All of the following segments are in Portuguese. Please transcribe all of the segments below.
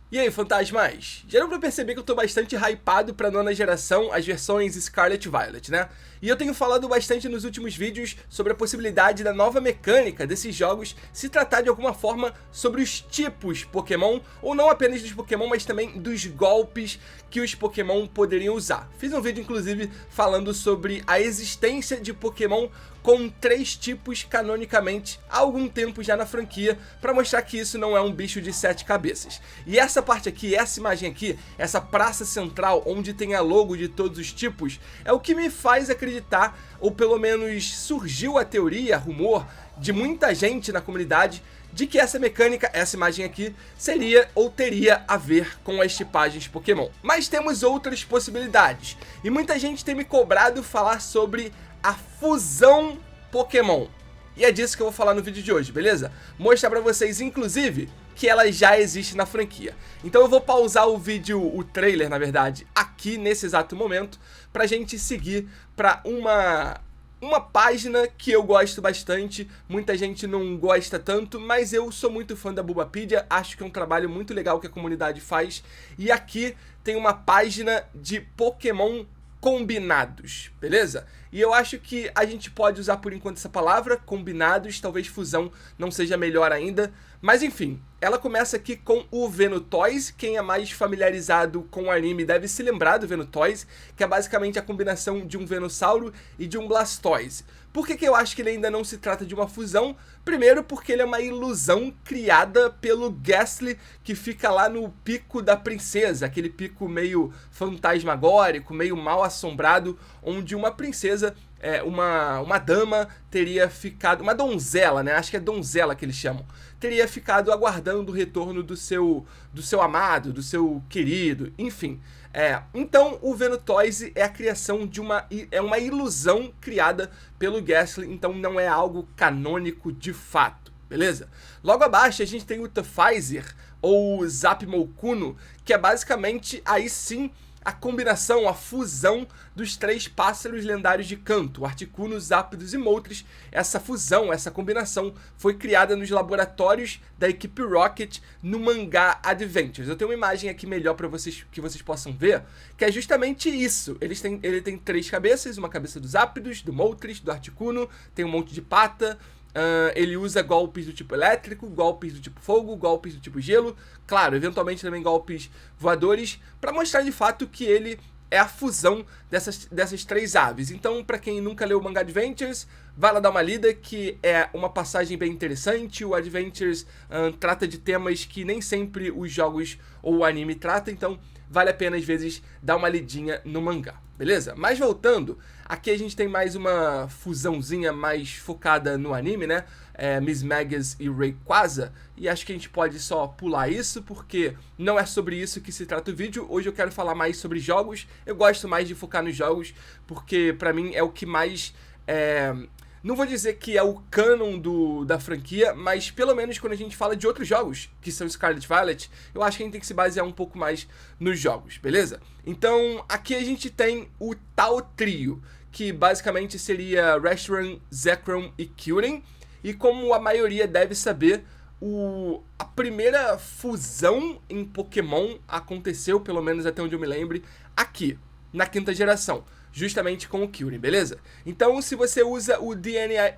E aí, fantasmas? Já deu pra perceber que eu tô bastante hypado pra nona geração, as versões Scarlet e Violet, né? E eu tenho falado bastante nos últimos vídeos sobre a possibilidade da nova mecânica desses jogos se tratar de alguma forma sobre os tipos Pokémon, ou não apenas dos Pokémon, mas também dos golpes que os Pokémon poderiam usar. Fiz um vídeo, inclusive, falando sobre a existência de Pokémon com 3 tipos canonicamente há algum tempo já na franquia, para mostrar que isso não é um bicho de 7 cabeças. E essa parte aqui, essa imagem aqui, essa praça central onde tem a logo de todos os tipos, é o que me faz acreditar, ou pelo menos surgiu a teoria, rumor, de muita gente na comunidade, de que essa mecânica, essa imagem aqui, seria ou teria a ver com as tipagens Pokémon. Mas temos outras possibilidades, e muita gente tem me cobrado falar sobre a fusão Pokémon. E é disso que eu vou falar no vídeo de hoje, beleza? Mostrar pra vocês, inclusive, que ela já existe na franquia. Então eu vou pausar o vídeo, o trailer, na verdade, aqui nesse exato momento, pra gente seguir pra uma página que eu gosto bastante. Muita gente não gosta tanto, mas eu sou muito fã da Bulbapedia, acho que é um trabalho muito legal que a comunidade faz. E aqui tem uma página de Pokémon combinados, beleza? E eu acho que a gente pode usar por enquanto essa palavra, combinados, talvez fusão não seja melhor ainda, mas enfim, ela começa aqui com o Venutoise. Quem é mais familiarizado com o anime deve se lembrar do Venutoise, que é basicamente a combinação de um Venusauro e de um Blastoise. Por que eu acho que ele ainda não se trata de uma fusão? Primeiro porque ele é uma ilusão criada pelo Gastly, que fica lá no pico da princesa, aquele pico meio fantasmagórico, meio mal assombrado, onde uma princesa, uma dama teria ficado, uma donzela, né? Acho que é donzela que eles chamam, teria ficado aguardando o retorno do seu amado, do seu querido, enfim. Então o Venutoise é a criação de uma ilusão criada pelo Gastly, então não é algo canônico de fato, beleza? Logo abaixo a gente tem o Tephizer, ou Zapmokuno, que é basicamente, aí sim, a combinação, a fusão dos 3 pássaros lendários de canto, Articuno, Zapdos e Moltres. Essa fusão, essa combinação foi criada nos laboratórios da equipe Rocket no mangá Adventures. Eu tenho uma imagem aqui melhor para vocês, que vocês possam ver, que é justamente isso. Ele tem 3 cabeças, uma cabeça do Zapdos, do Moltres, do Articuno, tem um monte de pata. Ele usa golpes do tipo elétrico, golpes do tipo fogo, golpes do tipo gelo, claro, eventualmente também golpes voadores, para mostrar de fato que ele é a fusão dessas 3 aves. Então, para quem nunca leu o mangá Adventures, vai lá dar uma lida, que é uma passagem bem interessante. O Adventures trata de temas que nem sempre os jogos ou o anime trata, então vale a pena às vezes dar uma lidinha no mangá, beleza? Mas voltando, aqui a gente tem mais uma fusãozinha mais focada no anime, né? Mismagius e Rayquaza, e acho que a gente pode só pular isso, porque não é sobre isso que se trata o vídeo. Hoje eu quero falar mais sobre jogos. Eu gosto mais de focar nos jogos, porque pra mim é o que mais... Não vou dizer que é o canon da franquia, mas pelo menos quando a gente fala de outros jogos, que são Scarlet e Violet, eu acho que a gente tem que se basear um pouco mais nos jogos, beleza? Então, aqui a gente tem o tal trio, que basicamente seria Reshiram, Zekrom e Kyurem, e como a maioria deve saber, a primeira fusão em Pokémon aconteceu, pelo menos até onde eu me lembre, aqui, na 5ª geração. Justamente com o Kyurem, beleza? Então, se você usa o DNA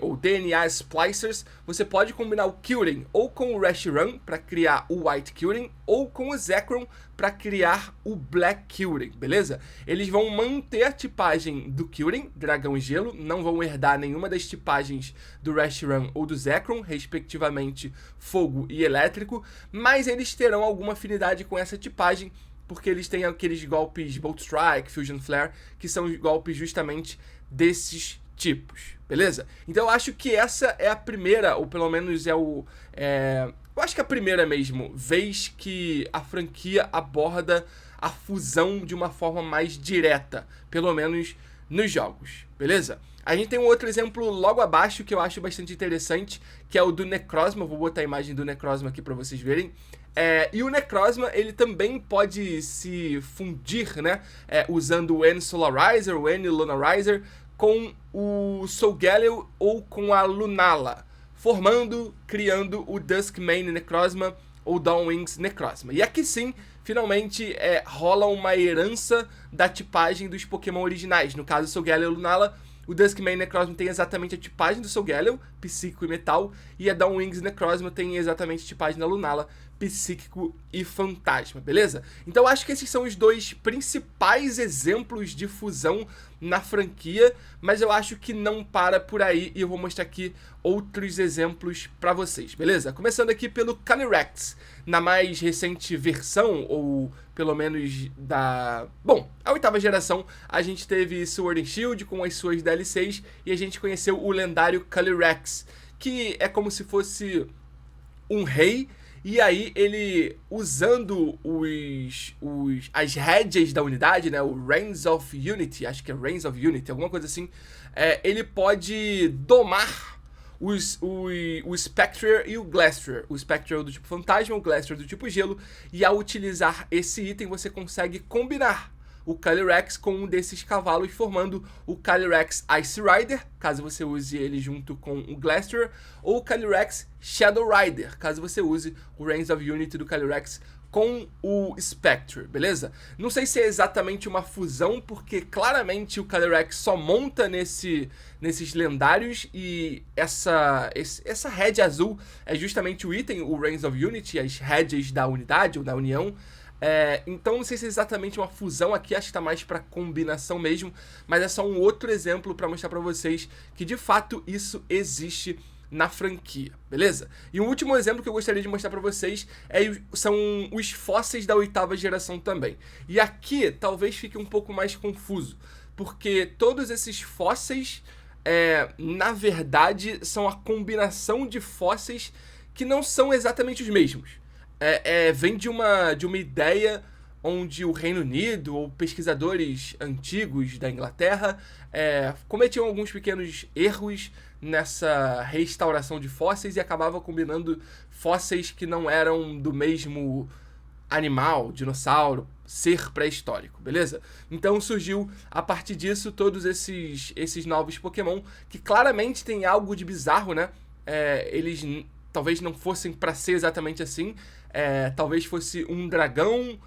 ou DNA Splicers, você pode combinar o Kyurem ou com o Reshiram para criar o White Kyurem, ou com o Zekrom para criar o Black Kyurem, beleza? Eles vão manter a tipagem do Kyurem, Dragão e Gelo, não vão herdar nenhuma das tipagens do Reshiram ou do Zekrom, respectivamente Fogo e Elétrico, mas eles terão alguma afinidade com essa tipagem, porque eles têm aqueles golpes Bolt Strike, Fusion Flare, que são os golpes justamente desses tipos, beleza? Então eu acho que essa é a primeira, ou pelo menos eu acho que é a primeira mesmo, vez que a franquia aborda a fusão de uma forma mais direta, pelo menos nos jogos, beleza? A gente tem um outro exemplo logo abaixo que eu acho bastante interessante, que é o do Necrozma. Vou botar a imagem do Necrozma aqui para vocês verem. E o Necrozma, ele também pode se fundir, né, usando o N-Solarizer, o N-Lunarizer, com o Solgaleo ou com a Lunala, criando o Duskmane Necrozma, ou Dawnwing's Necrozma. E aqui sim, finalmente rola uma herança da tipagem dos Pokémon originais. No caso, o Solgaleo e Lunala, o Duskmane Necrozma tem exatamente a tipagem do Solgaleo, Psíquico e Metal, e a Dawnwing's Necrozma tem exatamente a tipagem da Lunala, Psíquico e Fantasma, beleza? Então acho que esses são os dois principais exemplos de fusão na franquia, mas eu acho que não para por aí e eu vou mostrar aqui outros exemplos pra vocês, beleza? Começando aqui pelo Calyrex, na mais recente versão, ou pelo menos da... Bom, a 8ª geração, a gente teve Sword and Shield com as suas DLCs e a gente conheceu o lendário Calyrex, que é como se fosse um rei. E aí ele, usando as rédeas da unidade, né, o Reins of Unity, acho que é Reins of Unity, alguma coisa assim, ele pode domar o Spectre e o Glastrier. O Spectre é do tipo fantasma, o Glastrier do tipo gelo, e ao utilizar esse item você consegue combinar o Calyrex com um desses cavalos, formando o Calyrex Ice Rider, caso você use ele junto com o Glastrier, ou o Calyrex Shadow Rider, caso você use o Reins of Unity do Calyrex com o Spectre, beleza? Não sei se é exatamente uma fusão, porque claramente o Calyrex só monta nesses lendários, e essa rédea azul é justamente o item, o Reins of Unity, as rédeas da unidade ou da união. Então não sei se é exatamente uma fusão aqui, acho que tá mais pra combinação mesmo, mas é só um outro exemplo pra mostrar pra vocês que de fato isso existe na franquia, beleza? E um último exemplo que eu gostaria de mostrar pra vocês são os fósseis da 8ª geração também. E aqui talvez fique um pouco mais confuso, porque todos esses fósseis, na verdade, são a combinação de fósseis que não são exatamente os mesmos. Vem de uma ideia onde o Reino Unido, ou pesquisadores antigos da Inglaterra, cometiam alguns pequenos erros nessa restauração de fósseis e acabavam combinando fósseis que não eram do mesmo animal, dinossauro, ser pré-histórico, beleza? Então surgiu, a partir disso, todos esses novos Pokémon, que claramente tem algo de bizarro, né? Eles talvez não fossem pra ser exatamente assim, talvez fosse um dragão,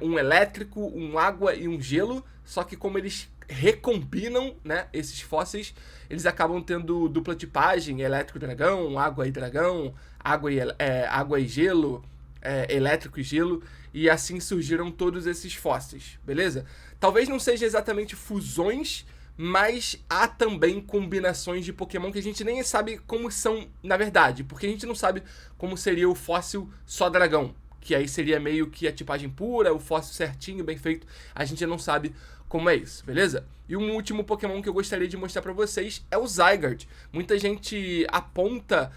um elétrico, um água e um gelo, só que como eles recombinam, né, esses fósseis, eles acabam tendo dupla tipagem, elétrico e dragão, água e gelo, elétrico e gelo, e assim surgiram todos esses fósseis, beleza? Talvez não seja exatamente fusões, mas há também combinações de Pokémon que a gente nem sabe como são na verdade, porque a gente não sabe como seria o fóssil só dragão, que aí seria meio que a tipagem pura, o fóssil certinho, bem feito, a gente não sabe como é isso, beleza? E um último Pokémon que eu gostaria de mostrar pra vocês é o Zygarde. Muita gente aponta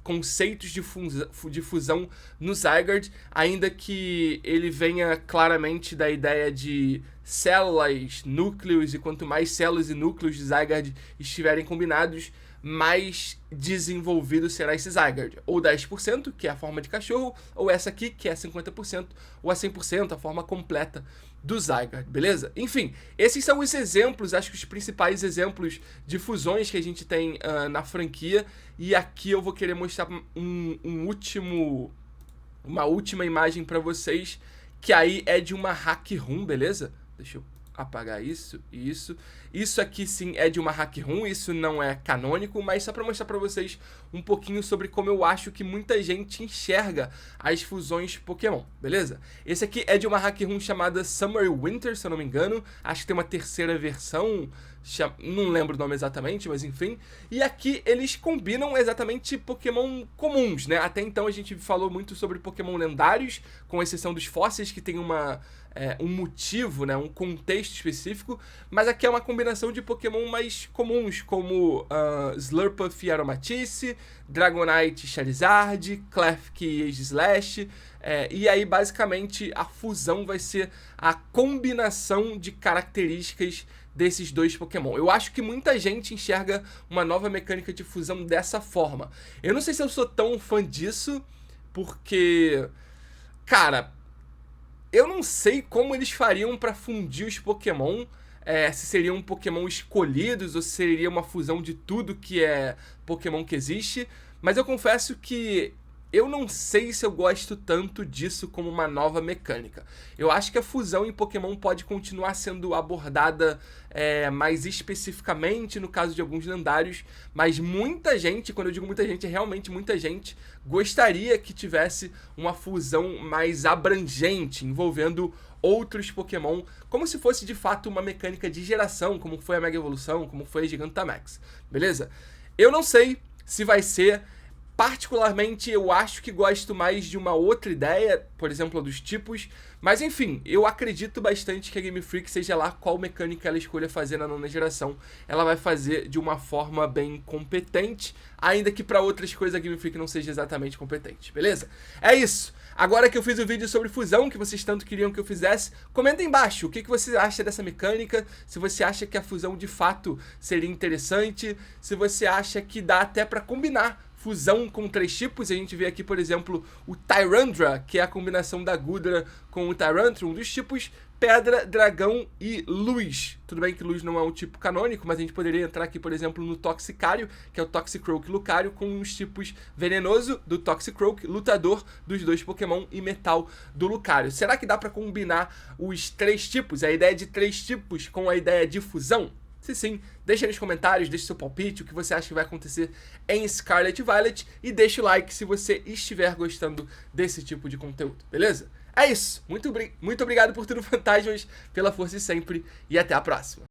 conceitos de fusão no Zygarde, ainda que ele venha claramente da ideia de células, núcleos, e quanto mais células e núcleos de Zygarde estiverem combinados, mais desenvolvido será esse Zygarde. Ou 10%, que é a forma de cachorro, ou essa aqui, que é 50%, ou a 100%, a forma completa do Zygarde, beleza? Enfim, esses são os exemplos, acho que os principais exemplos de fusões que a gente tem na franquia, e aqui eu vou querer mostrar uma última imagem pra vocês, que aí é de uma hack room, beleza? Deixa eu apagar isso e isso. Isso aqui sim é de uma hack room, isso não é canônico, mas só pra mostrar pra vocês um pouquinho sobre como eu acho que muita gente enxerga as fusões Pokémon, beleza? Esse aqui é de uma hack room chamada Summer Winter, se eu não me engano. Acho que tem uma terceira versão, não lembro o nome exatamente, mas enfim. E aqui eles combinam exatamente Pokémon comuns, né? Até então a gente falou muito sobre Pokémon lendários, com exceção dos fósseis, que tem um motivo, né? Um contexto específico. Mas aqui é uma combinação de Pokémon mais comuns, como Slurpuff e Aromatice, Dragonite e Charizard, Klefki e Aegislash. E aí, basicamente, a fusão vai ser a combinação de características desses dois Pokémon. Eu acho que muita gente enxerga uma nova mecânica de fusão dessa forma. Eu não sei se eu sou tão fã disso, porque, cara, eu não sei como eles fariam pra fundir os Pokémon, se seriam Pokémon escolhidos ou se seria uma fusão de tudo que é Pokémon que existe, mas eu confesso que eu não sei se eu gosto tanto disso como uma nova mecânica. Eu acho que a fusão em Pokémon pode continuar sendo abordada mais especificamente no caso de alguns lendários, mas muita gente, quando eu digo muita gente, é realmente muita gente, gostaria que tivesse uma fusão mais abrangente, envolvendo outros Pokémon, como se fosse de fato uma mecânica de geração, como foi a Mega Evolução, como foi a Gigantamax, beleza? Eu não sei se vai ser. Particularmente, eu acho que gosto mais de uma outra ideia, por exemplo, a dos tipos. Mas enfim, eu acredito bastante que a Game Freak, seja lá qual mecânica ela escolha fazer na nona geração, ela vai fazer de uma forma bem competente, ainda que para outras coisas a Game Freak não seja exatamente competente, beleza? É isso! Agora que eu fiz o vídeo sobre fusão, que vocês tanto queriam que eu fizesse, comenta aí embaixo o que você acha dessa mecânica, se você acha que a fusão de fato seria interessante, se você acha que dá até para combinar fusão com 3 tipos. A gente vê aqui, por exemplo, o Tyrandra, que é a combinação da Goodra com o Tyrantrum, um dos tipos Pedra, Dragão e Luz. Tudo bem que Luz não é um tipo canônico, mas a gente poderia entrar aqui, por exemplo, no Toxicário, que é o Toxicroak e Lucario, com os tipos Venenoso do Toxicroak, Lutador dos 2 Pokémon e Metal do Lucario. Será que dá pra combinar os 3 tipos, a ideia de 3 tipos com a ideia de fusão? Se sim, deixa nos comentários, deixa seu palpite, o que você acha que vai acontecer em Scarlet Violet e deixa o like se você estiver gostando desse tipo de conteúdo, beleza? É isso, muito obrigado por tudo, fantasmas, pela força de sempre e até a próxima.